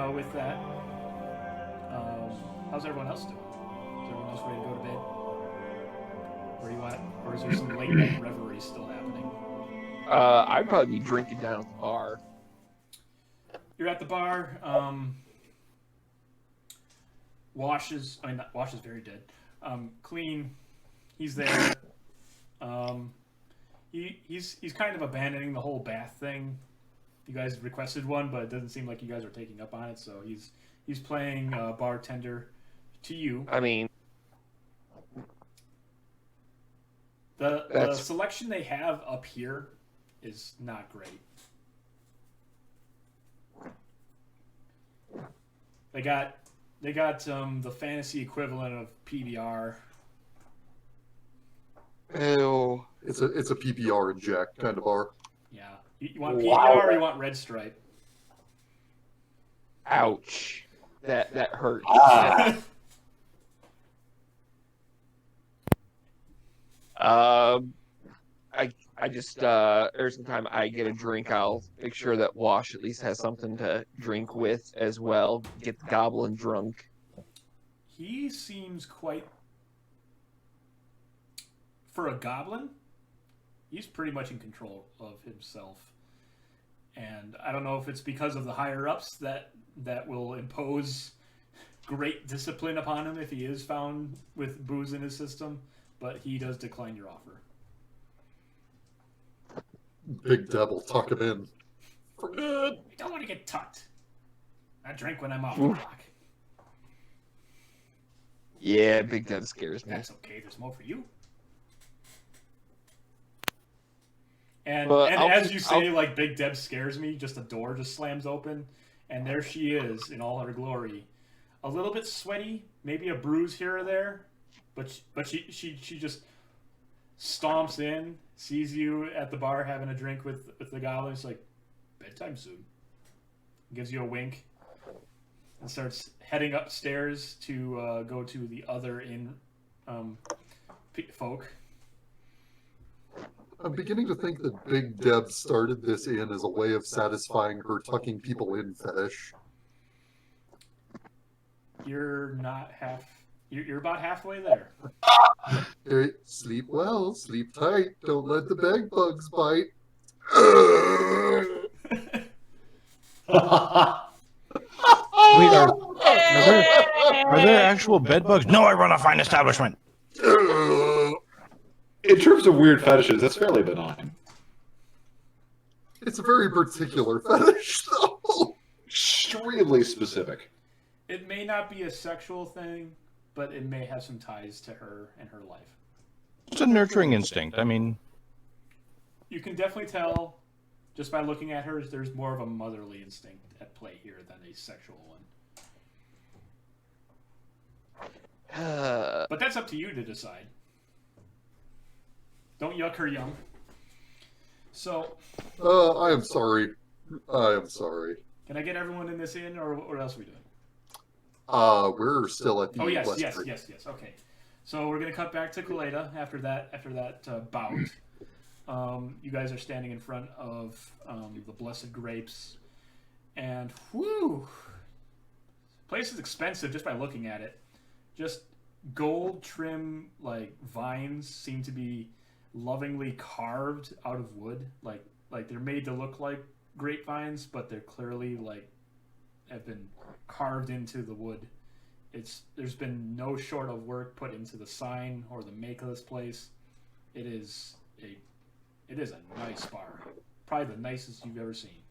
With that, how's everyone else doing? Is everyone else ready to go to bed? Where you at? Or is there some late night reverie still happening? I'd probably be drinking down at the bar. You're at the bar. Wash is very dead. Clean, he's there. He's kind of abandoning the whole bath thing. You guys requested one, but it doesn't seem like you guys are taking up on it. So he's playing bartender to you. I mean, the selection they have up here is not great. They got the fantasy equivalent of PBR. ew. It's a PBR inject kind of bar. Yeah. You want PBR or you want Red Stripe? Ouch. That hurt. I just every time I get a drink, I'll make sure that Wash at least has something to drink with as well. Get the Goblin drunk. He seems quite, for a goblin, he's pretty much in control of himself. And I don't know if it's because of the higher ups that will impose great discipline upon him if he is found with booze in his system, but he does decline your offer. Big Devil, tuck him in. For good. I don't want to get tucked. I drink when I'm off the clock. Yeah, Big Dev scares me. That's okay. There's more for you. And as you say, like, Big Deb scares me, just a door just slams open, and there she is in all her glory. A little bit sweaty, maybe a bruise here or there, but she just stomps in, sees you at the bar having a drink with the goblin. It's like, bedtime soon. Gives you a wink and starts heading upstairs to go to the other inn folk. I'm beginning to think that Big Deb started this inn as a way of satisfying her tucking people in fetish. You're not half. You're about halfway there. Hey, sleep well, sleep tight, don't let the bed bugs bite. Wait, are there actual bed bugs? No, I run a fine establishment. In terms of weird fetishes, that's fairly benign. It's a very particular fetish, though. Extremely specific. It may not be a sexual thing, but it may have some ties to her and her life. It's a nurturing instinct. I mean, You can definitely tell just by looking at her, there's more of a motherly instinct at play here than a sexual one. But that's up to you to decide. Don't yuck her young. So, I am sorry. I am sorry. can I get everyone in this inn, or what else are we doing? We're still at the yes. Blessed Grape. Okay, so we're gonna cut back to Caleidah after that bout. You guys are standing in front of the Blessed Grapes, and whew, place is expensive just by looking at it. Just gold trim like vines seem to be lovingly carved out of wood, like they're made to look like grapevines, but they're clearly have been carved into the wood. There's been no short of work put into the sign or the make of this place. It is a nice bar, probably the nicest you've ever seen.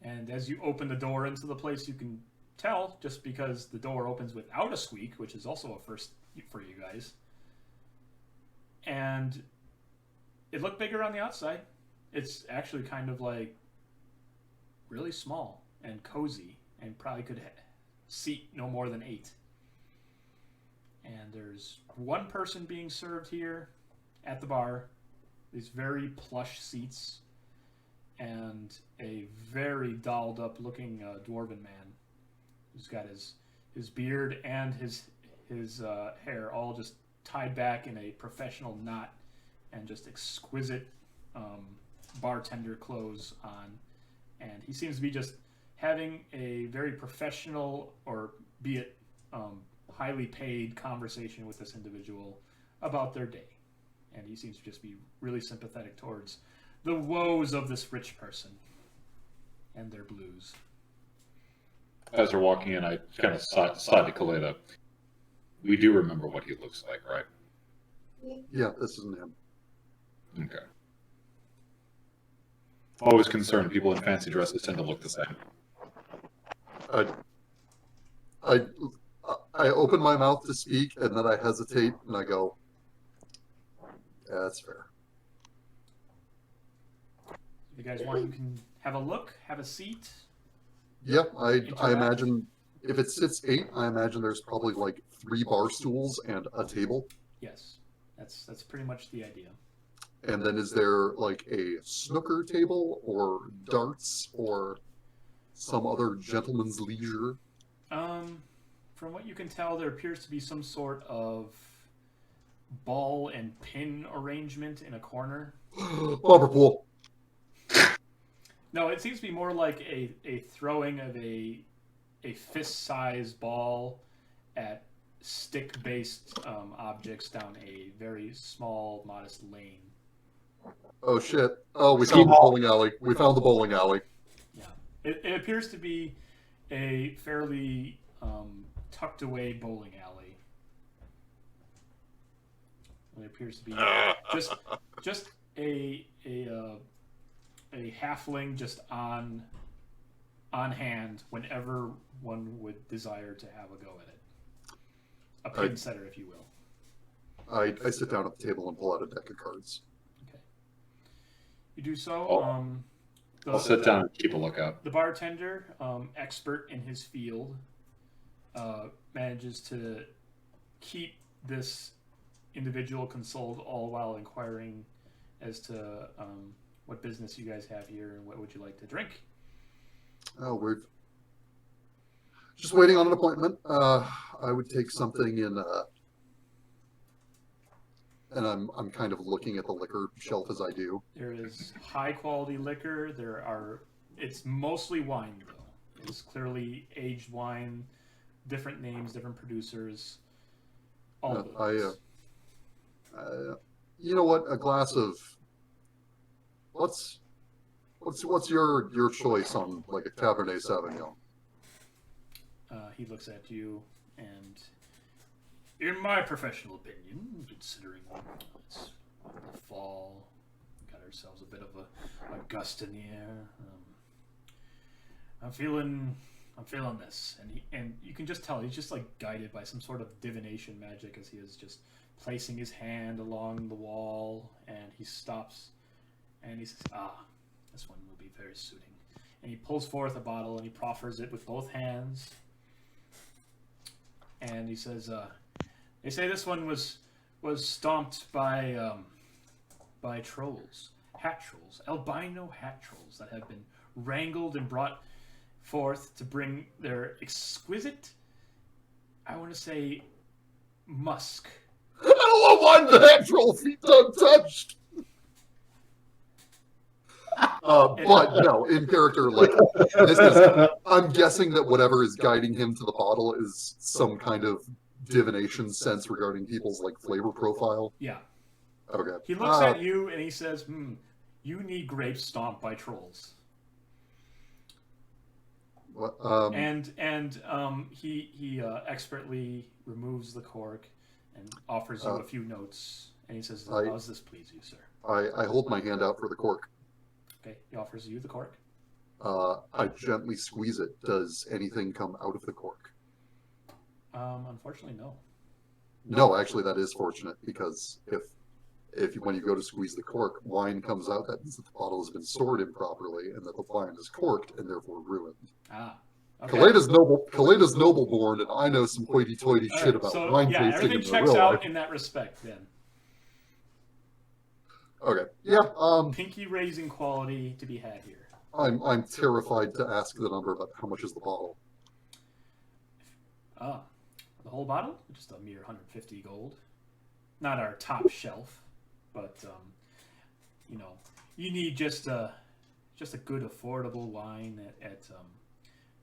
And as you open the door into the place, you can tell just because the door opens without a squeak, which is also a first for you guys. And it looked bigger on the outside. It's actually kind of like really small and cozy and probably could seat no more than 8. And there's one person being served here at the bar, these very plush seats, and a very dolled up looking dwarven man who's got his beard and his hair all just tied back in a professional knot and just exquisite bartender clothes on, and he seems to be just having a very professional, or be it highly paid, conversation with this individual about their day. And he seems to just be really sympathetic towards the woes of this rich person and their blues. As we're walking in, I kind of side to Caleidah. We do remember what he looks like, right? Yeah, this isn't him. Okay. Always concerned, people in fancy dresses tend to look the same. I open my mouth to speak, and then I hesitate, and I go, yeah, that's fair. If you guys want, you can have a look, have a seat. Yep, I Interact. imagine if it sits 8, I imagine there's probably like 3 bar stools and a table. Yes, that's pretty much the idea. And then is there like a snooker table or darts or some other gentleman's leisure? From what you can tell, there appears to be some sort of ball and pin arrangement in a corner. Bobber pool. No, it seems to be more like a throwing of a fist-sized ball at stick-based objects down a very small, modest lane. Oh shit. Oh, we found the bowling alley. We found the bowling alley. Yeah. It appears to be a fairly tucked away bowling alley. It appears to be just a halfling just on hand whenever one would desire to have a go at it. A pin setter, if you will. I sit down at the table and pull out a deck of cards. Okay. You do so. I'll sit down and keep a lookout. The bartender, expert in his field, manages to keep this individual consoled, all while inquiring as to what business you guys have here and what would you like to drink. Oh, we're just waiting on an appointment. I would take something in, and I'm kind of looking at the liquor shelf as I do. There is high quality liquor. It's mostly wine though. It's clearly aged wine, different names, different producers. All of those. You know what? A glass of what's your choice on like a Cabernet Sauvignon? He looks at you, and in my professional opinion, considering it's the fall, got ourselves a bit of a gust in the air. I'm feeling this, and you can just tell he's just like guided by some sort of divination magic as he is just placing his hand along the wall, and he stops, and he says, this one will be very suiting. And he pulls forth a bottle and he proffers it with both hands. And he says, they say this one was stomped by trolls, hat trolls, albino hat trolls that have been wrangled and brought forth to bring their exquisite, I want to say, musk. I don't want the natural feet untouched. But no, in character, like this is, I'm guessing that whatever is guiding him to the bottle is some kind of divination sense regarding people's like flavor profile. Yeah. Okay. He looks at you and he says, you need grapes stomped by trolls. He expertly removes the cork and offers you a few notes. And he says, how does this please you, sir? I hold my hand out for the cork. Okay, he offers you the cork. I gently squeeze it. Does anything come out of the cork? Unfortunately, no. No, actually, that is fortunate because if when you go to squeeze the cork, wine comes out, that means that the bottle has been stored improperly and that the wine is corked and therefore ruined. Okay. Caleida's noble born, and I know some hoity-toity shit about wine tasting. Everything in checks real out life. in that respect, then. Okay. Yeah. Pinky raising quality to be had here. I'm terrified to ask the number, but how much is the bottle? The whole bottle? Just a mere 150 gold. Not our top shelf, but you need just just a good affordable wine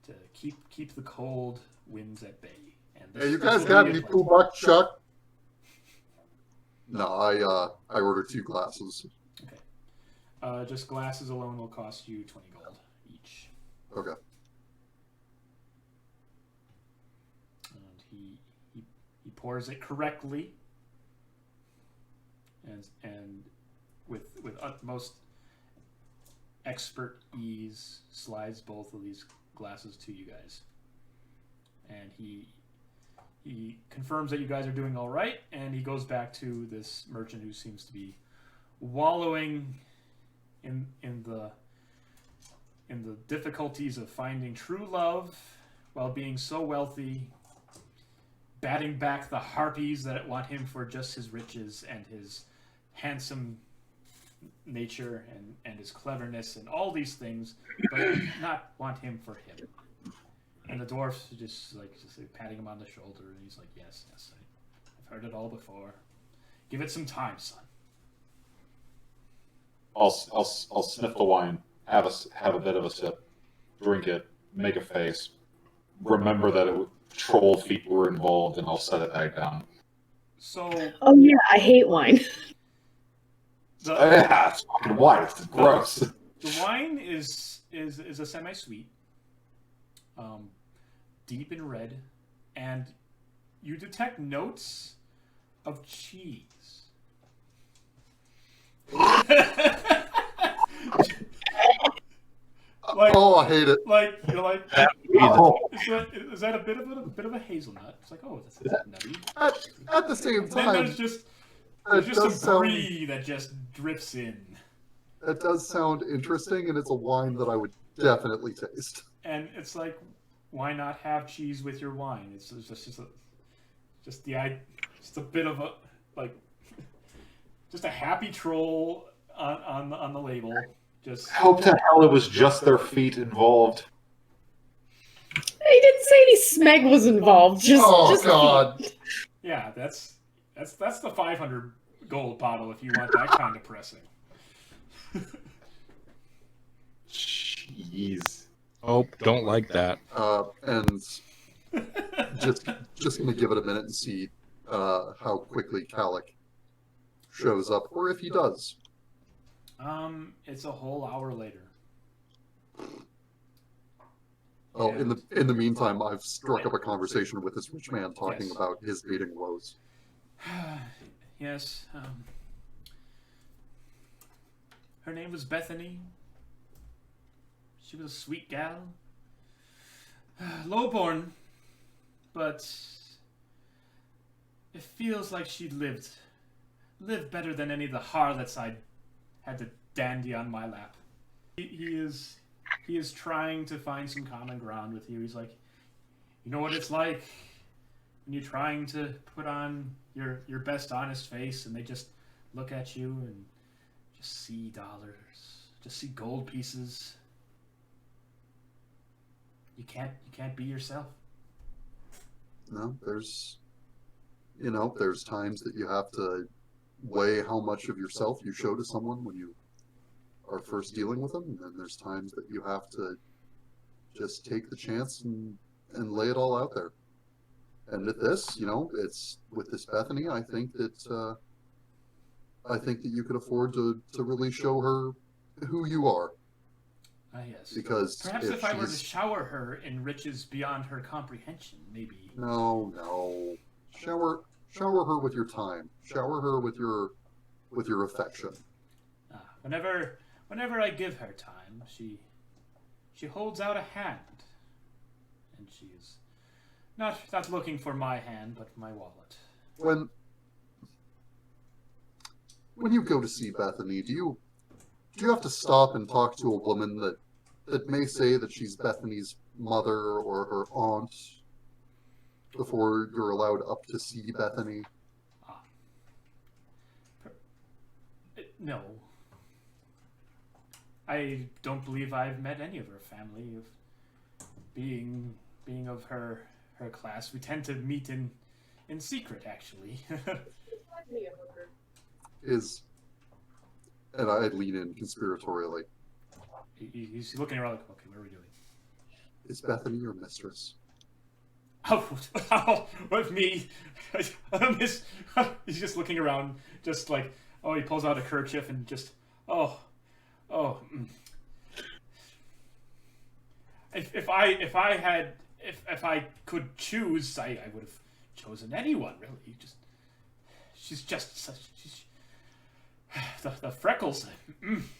to keep the cold winds at bay. And Hey, you this guys will got be a any pleasure. $2, Chuck? No, I ordered 2 glasses. Just glasses alone will cost you 20 gold each. Okay. And he pours it correctly, and with utmost expert ease slides both of these glasses to you guys. And he confirms that you guys are doing all right, and he goes back to this merchant who seems to be wallowing in the difficulties of finding true love while being so wealthy, batting back the harpies that want him for just his riches and his handsome nature and his cleverness and all these things, but not want him for him. And the dwarf's just patting him on the shoulder, and he's like, yes, I've heard it all before. Give it some time, son. I'll sniff the wine, have a bit of a sip, drink it, make a face, remember that troll feet were involved, and I'll set it back down. So, Oh yeah, I hate wine. Yeah, it's fucking wine. It's gross. The wine is a semi-sweet, deep in red, and you detect notes of cheese. Oh, I hate it. You're like, Oh, is that a bit of a hazelnut? It's like, oh, that's nutty. At the same And then time, there's just it some does sound, brie that just drifts in, it does sound interesting, and it's a wine that I would definitely taste. and it's like, why not have cheese with your wine? It's just a bit of a just a happy troll on the label. Just hope to hell it was just their feet involved. He didn't say any smeg was involved. Just God. yeah, that's the 500 gold bottle if you want that kind of pressing. Jeez. Oh, don't like that. And just gonna give it a minute and see how quickly Calic shows up, or if he does. It's a whole hour later. Oh, And- in the meantime, I've struck up a conversation with this rich man talking Yes. about his dating woes. Yes. Her name was Bethany. She was a sweet gal. Lowborn, but it feels like she lived better than any of the harlots I had to dandy on my lap. He is trying to find some common ground with you. He's like, you know what it's like when you're trying to put on your best honest face, and they just look at you and just see dollars, just see gold pieces. You can't be yourself. No, there's times that you have to weigh how much of yourself you show to someone when you are first dealing with them, and then there's times that you have to just take the chance and lay it all out there. And with this, it's with this Bethany, I think that you could afford to really show her who you are. Yes. Because Perhaps if I were to shower her in riches beyond her comprehension, maybe. No. Shower her with your time. Shower her with your affection. Whenever I give her time, she holds out a hand, and she is not looking for my hand, but my wallet. When you go to see Bethany, do you have to stop and talk to a woman that may say that she's Bethany's mother or her aunt before you're allowed up to see Bethany? No. I don't believe I've met any of her family. Of being of her class, we tend to meet in secret, actually. And I'd lean in conspiratorially. he's looking around like, okay, what are we doing? Is Bethany your mistress? Oh, with me. He's just looking around, just like, oh, he pulls out a kerchief and just, oh. If I could choose, I would have chosen anyone, really. She's just such, the freckles.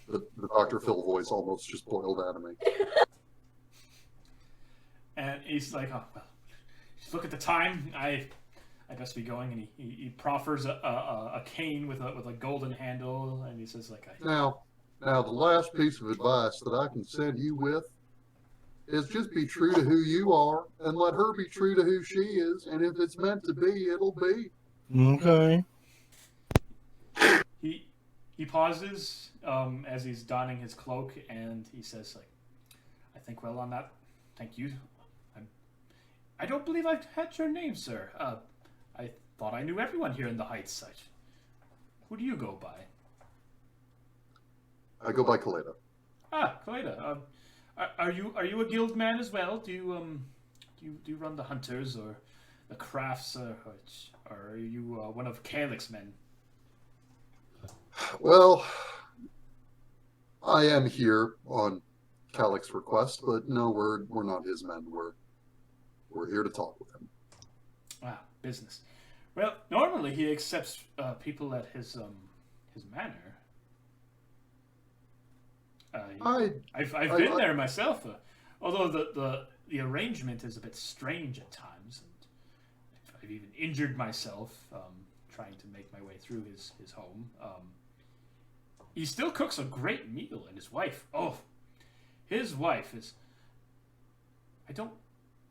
The Dr. Phil voice almost just boiled out of me. And he's like, oh, well, just look at the time. I best be going. And he proffers a cane with a golden handle, and he says, like, Now, the last piece of advice that I can send you with is just be true to who you are, and let her be true to who she is, and if it's meant to be, it'll be. Okay. He pauses as he's donning his cloak, and he says, like, I think well on that. Thank you. I don't believe I've had your name, sir. I thought I knew everyone here in the Heights. Who do you go by? I go by Caleidah. Ah, Caleidah. Are you a guild man as well? Do you run the hunters or the crafts, or are you one of Calic's men? Well, I am here on Calic's request, but no, we're not his men. We're here to talk with him. Ah, business. Well, normally he accepts people at his manor. I've been there myself, although the arrangement is a bit strange at times, and I've even injured myself trying to make my way through his home. He still cooks a great meal, and his wife, his wife is.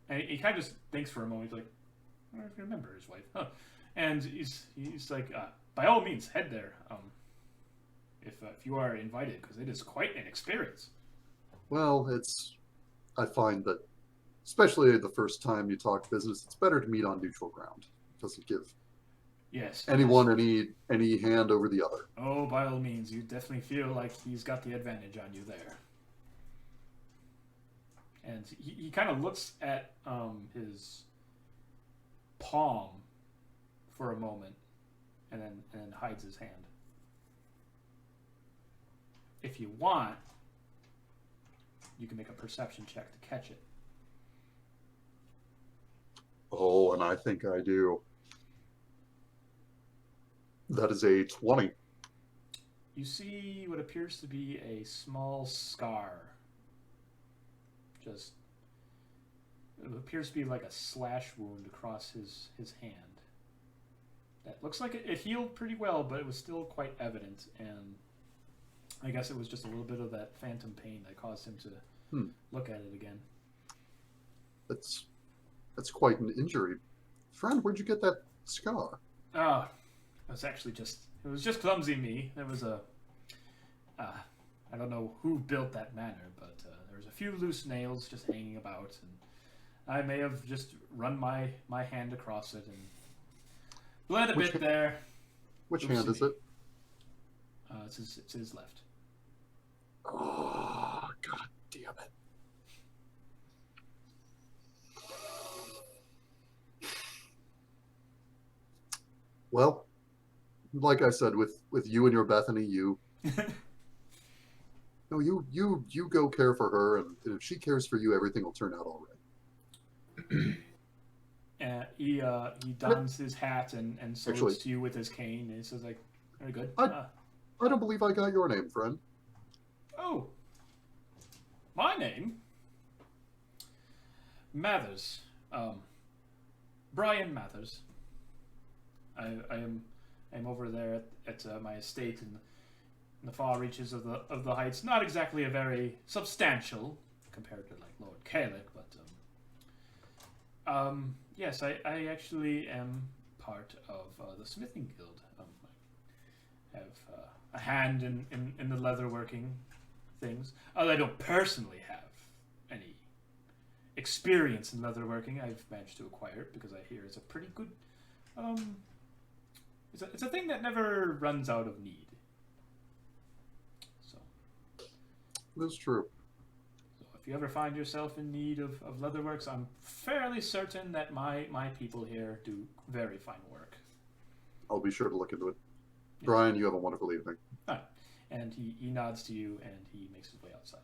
And he kind of just thinks for a moment. He's like, I don't remember his wife, huh? And he's like, by all means, head there. If you are invited, because it is quite an experience. Well, I find that, especially the first time you talk business, it's better to meet on neutral ground. It doesn't give anyone any hand over the other. Oh, by all means, you definitely feel like he's got the advantage on you there. And he kind of looks at his palm for a moment, and then hides his hand. If you want, you can make a perception check to catch it. Oh, and I think I do. That is a 20. You see what appears to be a small scar. It appears to be like a slash wound across his hand. That looks like it healed pretty well, but it was still quite evident, and I guess it was just a little bit of that phantom pain that caused him to look at it again. That's quite an injury. Friend, where'd you get that scar? It was just clumsy me. There was I don't know who built that manor, but there was a few loose nails just hanging about, and I may have just run my hand across it and bled a bit there. Which hand is it? It's his left. Oh, God damn it. Well, like I said, with you and your Bethany, you go care for her, and if she cares for you, everything will turn out all right. He dons his hat and salutes to you with his cane, and he says, like, very good. I don't believe I got your name, friend. Oh, my name? Mathers. Brian Mathers. I am over there at my estate in the far reaches of the Heights. Not exactly a very substantial compared to like Lord Calic, but yes, I actually am part of the smithing guild. I have a hand in the leatherworking things. Although I don't personally have any experience in leatherworking, I've managed to acquire it because I hear it's a pretty good. It's a thing that never runs out of need. So That's true. if you ever find yourself in need of leatherworks, I'm fairly certain that my people here do very fine work. I'll be sure to look into it. Brian, you have a wonderful evening. All right. And he nods to you, and he makes his way outside.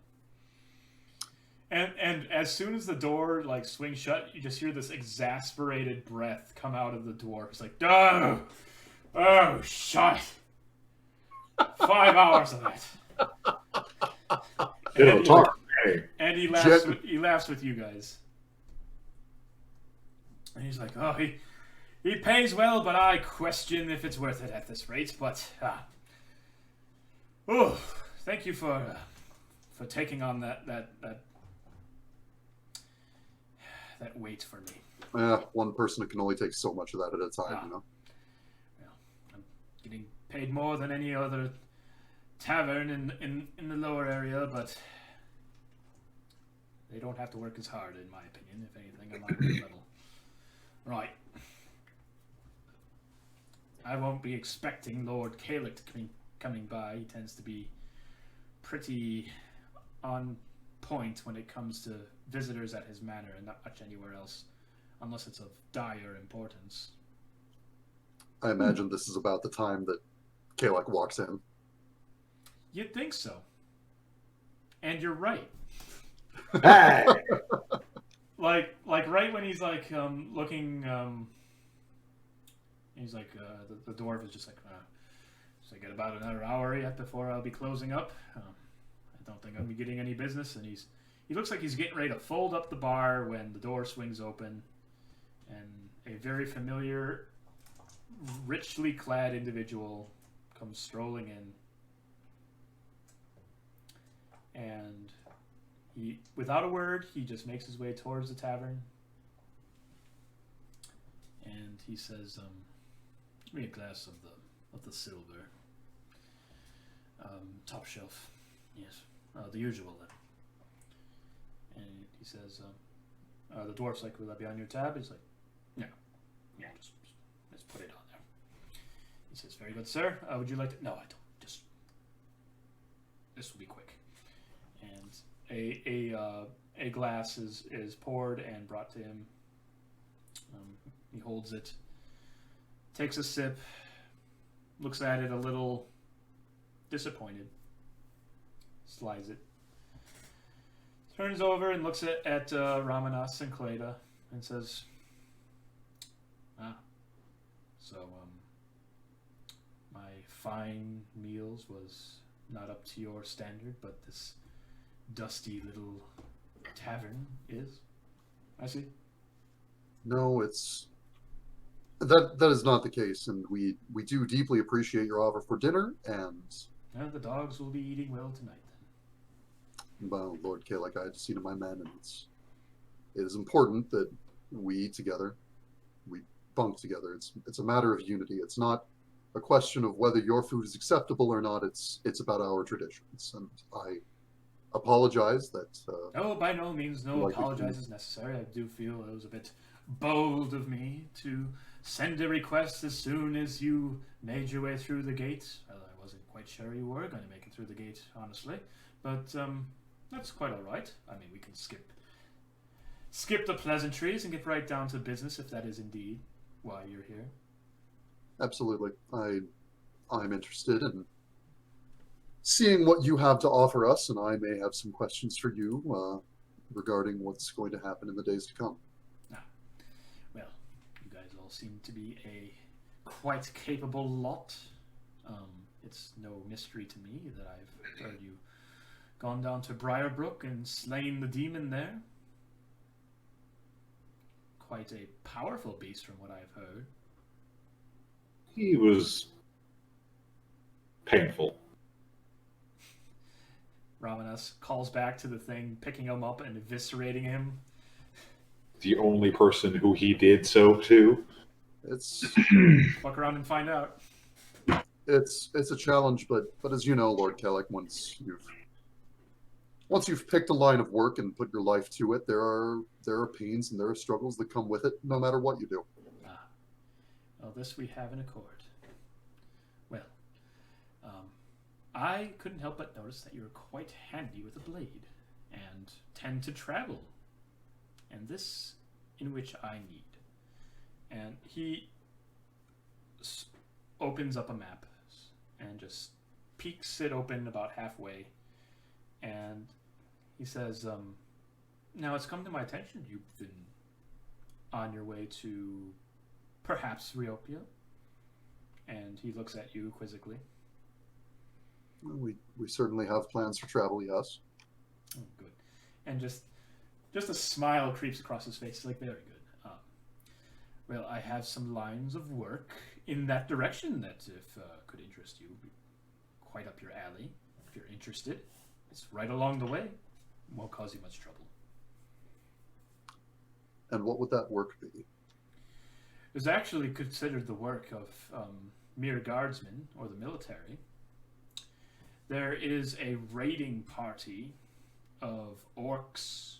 And as soon as the door like swings shut, you just hear this exasperated breath come out of the dwarf. It's like, oh, shut. 5 hours of that. And he laughs with you guys. And he's like, oh, he pays well, but I question if it's worth it at this rate. But thank you for taking on that weight for me. One person can only take so much of that at a time, Well, I'm getting paid more than any other tavern in the lower area, but they don't have to work as hard, in my opinion. If anything, I'm on their level. Right. I won't be expecting Lord Caleidah to coming by. He tends to be pretty on point when it comes to visitors at his manor and not much anywhere else, unless it's of dire importance. I imagine this is about the time that Caleidah walks in. You'd think so. And you're right. Hey! like right when he's like looking he's like the dwarf is just like so I got about another hour yet before I'll be closing up. I don't think I'll be getting any business. And he looks like he's getting ready to fold up the bar when the door swings open and a very familiar, richly clad individual comes strolling in. And he, without a word, he just makes his way towards the tavern. And he says, give me a glass of the silver. Top shelf. Yes. The usual then. And he says, the dwarf's like, will that be on your tab? He's like, no. Yeah, just put it on there. He says, very good, sir. Would you like to? No, I don't. Just, this will be quick. And a glass is poured and brought to him. He holds it, takes a sip, looks at it a little disappointed, slides it, turns over and looks at Ramanas and Caleidah and says, so my fine meals was not up to your standard, but this dusty little tavern is. I see. No, it's that is not the case, and we do deeply appreciate your offer for dinner, and the dogs will be eating well tonight then. Well, Lord Caleidah, I just see to my men, and it is important that we eat together, we bunk together. It's a matter of unity. It's not a question of whether your food is acceptable or not. It's about our traditions, and I apologize that. Oh, by no means, no apologize is necessary. I do feel it was a bit bold of me to send a request as soon as you made your way through the gate. Well, I wasn't quite sure you were going to make it through the gate, honestly, but that's quite all right. I mean, we can skip the pleasantries and get right down to business if that is indeed why you're here. Absolutely, I'm interested in seeing what you have to offer us, and I may have some questions for you regarding what's going to happen in the days to come. Well, you guys all seem to be a quite capable lot. It's no mystery to me that I've heard you gone down to Briarbrook and slain the demon there. Quite a powerful beast from what I've heard. He was painful. Ramanas calls back to the thing, picking him up and eviscerating him. The only person who he did so to. It's Fuck around and find out. it's a challenge, but as you know, Lord Caleidah, once you've picked a line of work and put your life to it, there are pains and there are struggles that come with it, no matter what you do. Well, this we have in accord. Well, I couldn't help but notice that you're quite handy with a blade, and and tend to travel, and this in which I need. And he opens up a map and just peeks it open about halfway, and he says, now it's come to my attention you've been on your way to perhaps Riopia. And he looks at you quizzically. We certainly have plans for travel, yes. Oh, good. And just a smile creeps across his face. He's like, very good. Well, I have some lines of work in that direction that if could interest you, quite up your alley. If you're interested, it's right along the way. Won't cause you much trouble. And what would that work be? It was actually considered the work of mere guardsmen or the military. There is a raiding party of orcs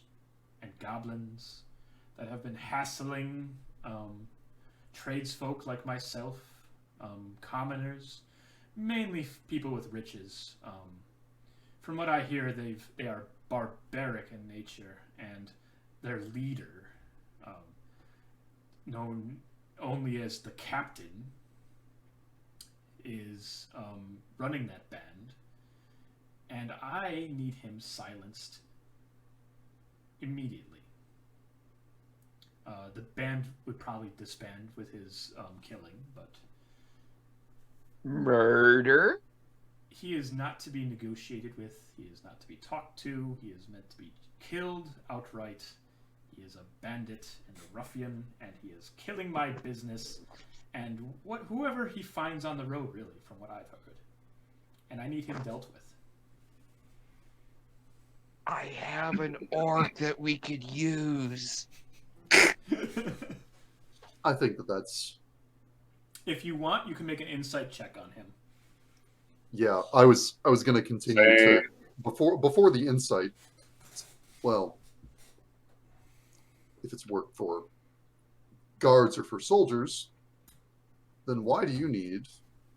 and goblins that have been hassling tradesfolk like myself, commoners, mainly people with riches. From what I hear, they are barbaric in nature, and their leader, known only as the captain, is running that band, and I need him silenced immediately. The band would probably disband with his killing, but Murder? he is not to be negotiated with. He is not to be talked to. He is meant to be killed outright. He is a bandit and a ruffian, and he is killing my business and whoever he finds on the road, really, from what I've heard. And I need him dealt with. I have an orc that we could use. I think that's... If you want, you can make an insight check on him. Yeah, I was going to continue to... Before the insight, well, if it's work for guards or for soldiers, then why do you need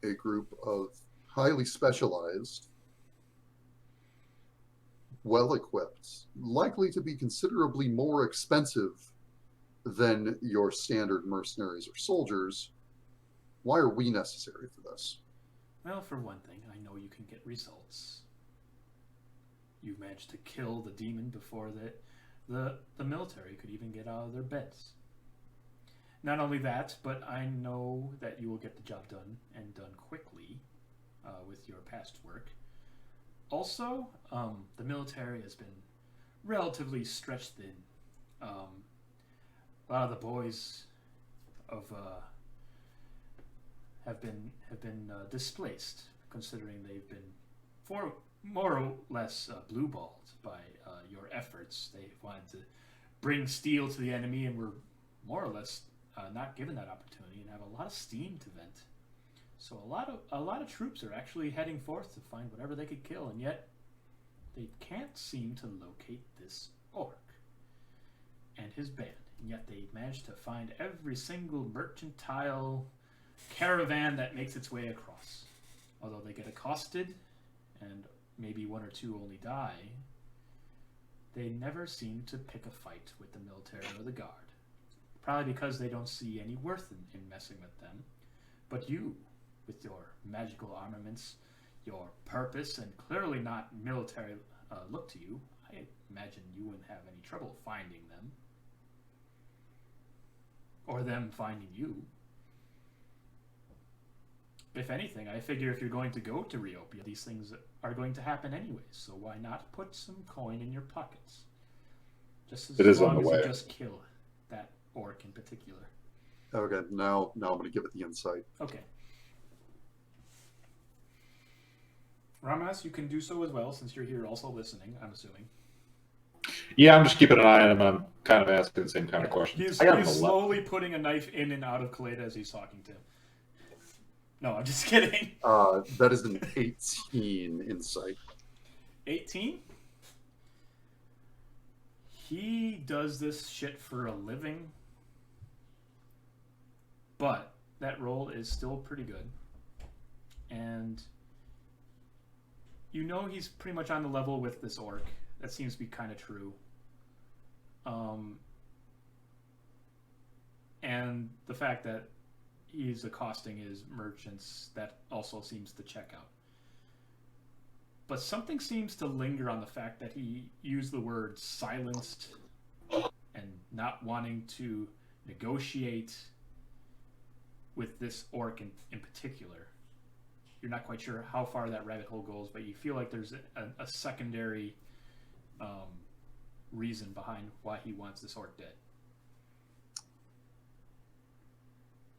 a group of highly specialized, well-equipped, likely to be considerably more expensive than your standard mercenaries or soldiers? Why are we necessary for this? Well, for one thing, I know you can get results. You managed to kill the demon before the military could even get out of their beds. Not only that, but I know that you will get the job done, and done quickly, with your past work. Also, the military has been relatively stretched thin. A lot of the boys have been displaced, considering they've been more or less blue-balled by your efforts. They wanted to bring steel to the enemy and were more or less not given that opportunity, and have a lot of steam to vent. So a lot of troops are actually heading forth to find whatever they could kill, and yet they can't seem to locate this orc and his band. And yet they managed to find every single mercantile caravan that makes its way across. Although they get accosted, and maybe one or two only die, they never seem to pick a fight with the military or the guard. Probably because they don't see any worth in messing with them. But you, with your magical armaments, your purpose, and clearly not military look to you, I imagine you wouldn't have any trouble finding them. Or them finding you. If anything, I figure if you're going to go to Riopia, these things are going to happen anyways, so why not put some coin in your pockets? Just as long as you just kill that orc in particular. Okay, now I'm going to give it the insight. Okay. Ramanas, you can do so as well, since you're here also listening, I'm assuming. Yeah, I'm just keeping an eye on him, and I'm kind of asking the same kind of question. He's I got him slowly putting a knife in and out of Caleidah as he's talking to him. No, I'm just kidding. That is an 18 insight. 18? He does this shit for a living, but that roll is still pretty good. And you know he's pretty much on the level with this orc that seems to be kind of true. And the fact that he's accosting his merchants, that also seems to check out. But something seems to linger on the fact that he used the word silenced and not wanting to negotiate with this orc in particular. You're not quite sure how far that rabbit hole goes, but you feel like there's a secondary reason behind why he wants this orc dead.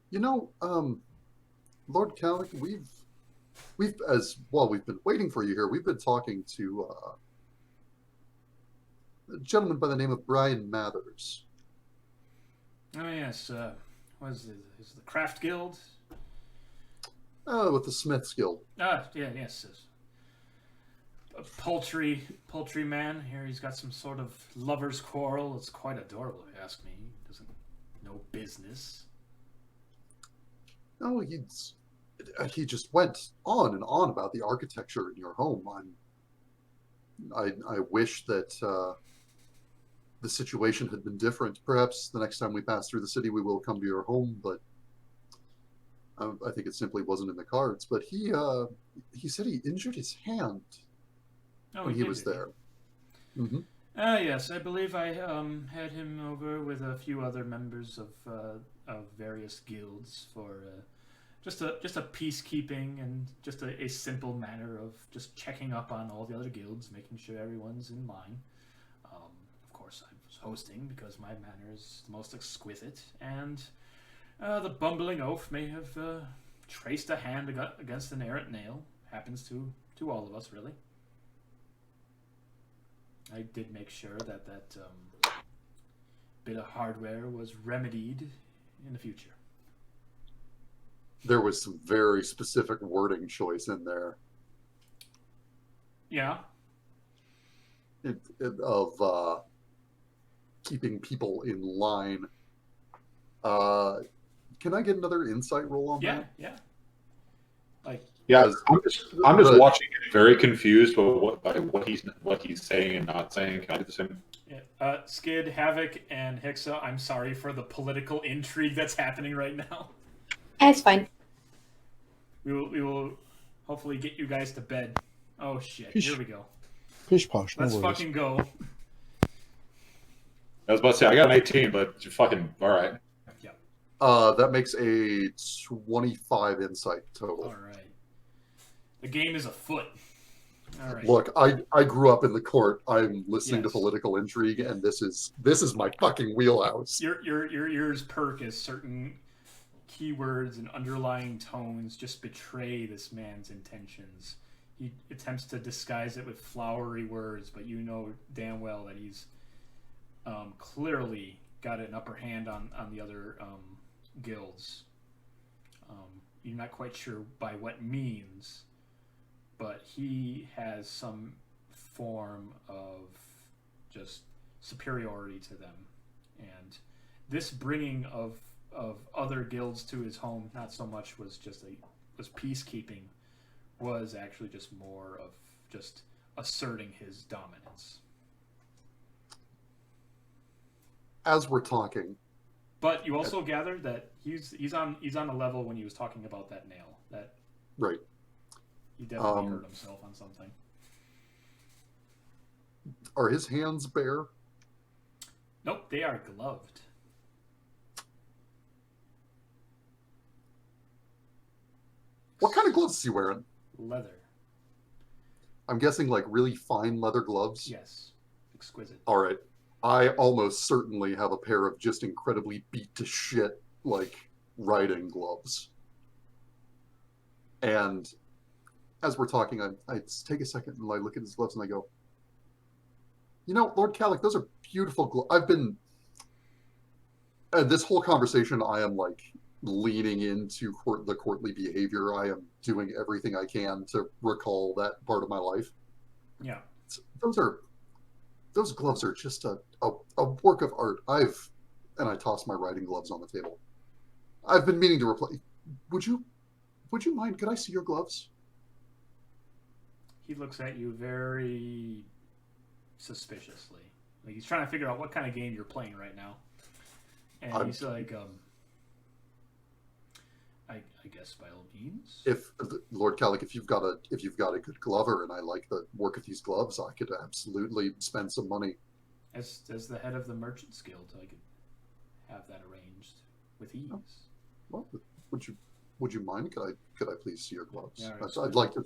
You know, Lord Calic, we've as well. We've been waiting for you here. We've been talking to a gentleman by the name of Brian Mathers. Oh yes, what is it? Is it the Craft Guild? With the Smiths Guild. Ah, yeah, yes. A poultry man. Here he's got some sort of lover's quarrel. It's quite adorable, if you ask me. He doesn't know business. No, he just went on and on about the architecture in your home. I wish that the situation had been different. Perhaps the next time we pass through the city, we will come to your home, but I think it simply wasn't in the cards. But he said he injured his hand when he was there. Mm-hmm. Yes, I believe I had him over with a few other members of various guilds for just a peacekeeping and just a simple manner of just checking up on all the other guilds, making sure everyone's in line. Of course, I was hosting because my manner is the most exquisite, and the bumbling oaf may have traced a hand against an errant nail. Happens to all of us, really. I did make sure that bit of hardware was remedied in the future. There was some very specific wording choice in there. Yeah. Of keeping people in line. Can I get another insight roll on that? Yeah. Like, Yeah, I'm just watching it, very confused by what he's saying and not saying. Can I do the same? yeah. Skydd, Havik, and Hixa, I'm sorry for the political intrigue that's happening right now. That's fine. We will hopefully get you guys to bed. Oh shit! Pish. Here we go. Pish posh, no Let's worries. fucking go. I was about to say I got an 18, but you're fucking all right. That makes a 25 insight total. All right. The game is afoot. All right. Look, I grew up in the court. I'm listening to Yes. political intrigue, and this is my fucking wheelhouse. Your ears perk as certain keywords and underlying tones just betray this man's intentions. He attempts to disguise it with flowery words, but you know damn well that he's clearly got an upper hand on the other guilds. You're not quite sure by what means, but he has some form of just superiority to them. And this bringing of other guilds to his home, not so much was peacekeeping, was actually just more of just asserting his dominance. As we're talking, But you also gather that he's on a level when he was talking about that nail that right? he definitely hurt himself on something. Are his hands bare? Nope, they are gloved. What kind of gloves is he wearing? Leather. I'm guessing like really fine leather gloves. Yes. Exquisite. All right. I almost certainly have a pair of just incredibly beat to shit like riding gloves. And as we're talking, I take a second and I look at his gloves and I go, you know, Lord Calic, those are beautiful gloves. I've been, this whole conversation, I am like leaning into the courtly behavior. I am doing everything I can to recall that part of my life. Yeah. Those gloves are just a work of art. And I toss my riding gloves on the table. I've been meaning to replace. Would you mind? Could I see your gloves? He looks at you very suspiciously. Like he's trying to figure out what kind of game you're playing right now. And he's like, I guess by all means. If Lord Calic, if you've got a good glover and I like the work of these gloves, I could absolutely spend some money. As the head of the Merchants Guild, I could have that arranged with ease. Well, would you mind? Could I please see your gloves? Yeah, I'd like to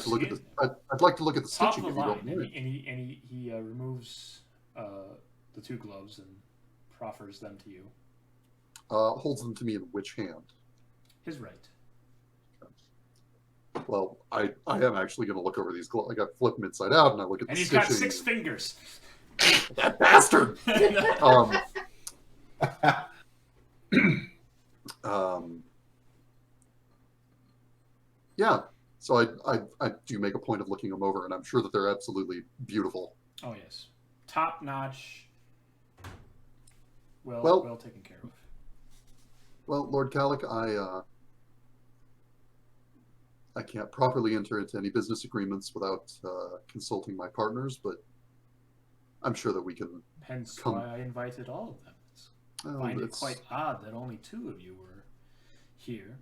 look at the I'd like to look at the Top stitching of the if you line, don't mind. and he removes the 2 gloves and proffers them to you. Holds them to me in which hand? His right. Well, I am actually going to look over these gloves. I got flip them inside out, and I look at the And he's stitching. got 6 fingers. That bastard. Yeah. So I do make a point of looking them over, and I'm sure that they're absolutely beautiful. Oh yes, top notch. Well taken care of. Well, Lord Calic, I can't properly enter into any business agreements without consulting my partners, but I'm sure that we can. Hence why I invited all of them. I find it quite odd that only 2 of you were here.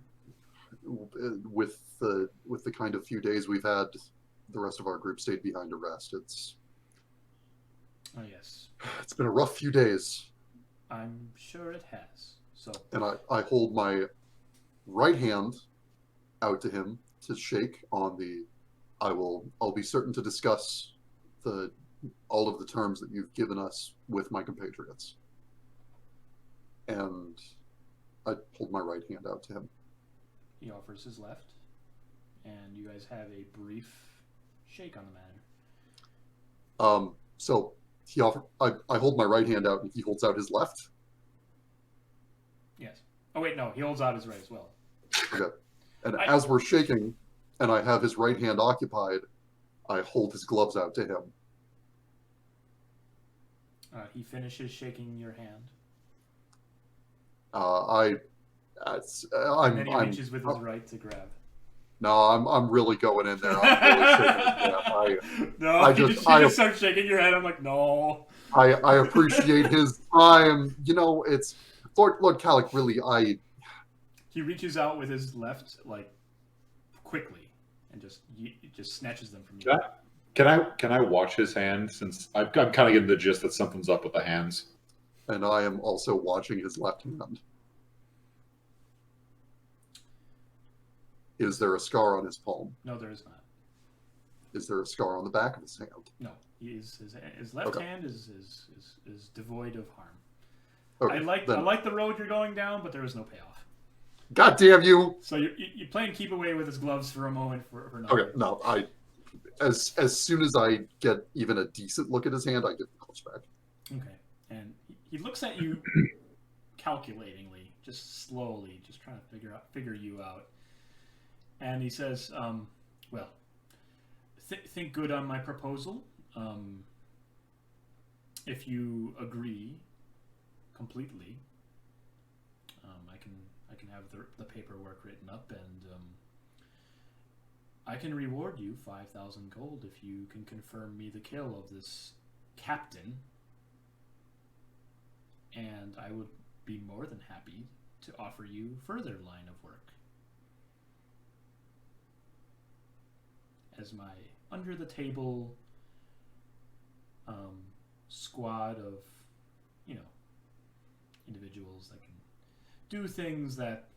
With the kind of few days we've had, the rest of our group stayed behind to rest. Oh yes. It's been a rough few days. I'm sure it has. So. And I hold my right hand out to him to shake on the. I'll be certain to discuss all of the terms that you've given us with my compatriots. And I hold my right hand out to him. He offers his left, and you guys have a brief shake on the matter. So I hold my right hand out, and he holds out his left. Yes. Oh wait, no, he holds out his right as well. Okay. And as we're shaking, and I have his right hand occupied, I hold his gloves out to him. He finishes shaking your hand. And then he reaches with his right to grab. No, I'm really going in there. I'm really shaking. You just start shaking your head. I'm like, no. I appreciate his time. It's Lord Calic. Really, He reaches out with his left, like quickly, and just snatches them from you. Can I watch his hand, since I'm kind of getting the gist that something's up with the hands? And I am also watching his left hand. Is there a scar on his palm? No, there is not. Is there a scar on the back of his hand? No, his left hand is devoid of harm. Okay, I like the road you're going down, but there is no payoff. God damn you! So you play keep away with his gloves for a moment for nothing. Okay, no, as soon as I get even a decent look at his hand, I get the gloves back. Okay, and he looks at you calculatingly, just slowly, just trying to figure you out. And he says, well, think good on my proposal. If you agree completely, I can have the paperwork written up, and I can reward you 5,000 gold if you can confirm me the kill of this captain. And I would be more than happy to offer you further line of work as my under-the-table squad of, individuals that can do things that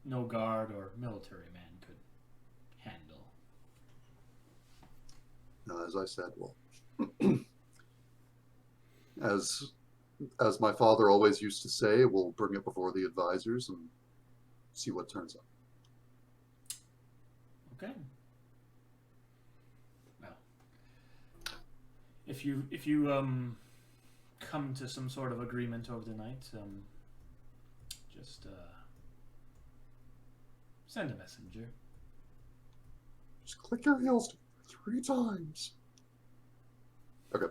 no guard or military man could handle. As I said, as my father always used to say, we'll bring it before the advisors and see what turns up. Okay. Well, if you come to some sort of agreement over the night, just send a messenger. Just click your heels 3 times. Okay.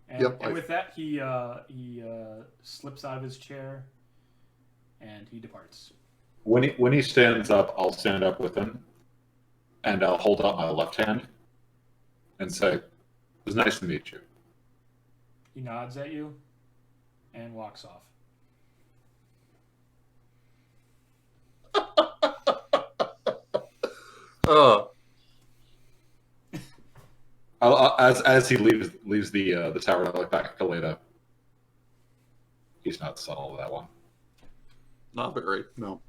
And with that, he slips out of his chair, and he departs. When he stands up, I'll stand up with him, and I'll hold out my left hand, and say, "It was nice to meet you." He nods at you and walks off. As he leaves the tower, I look back at Caleidah. He's not subtle with that one. Not very. No.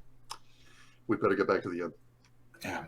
We better get back to the inn. Yeah.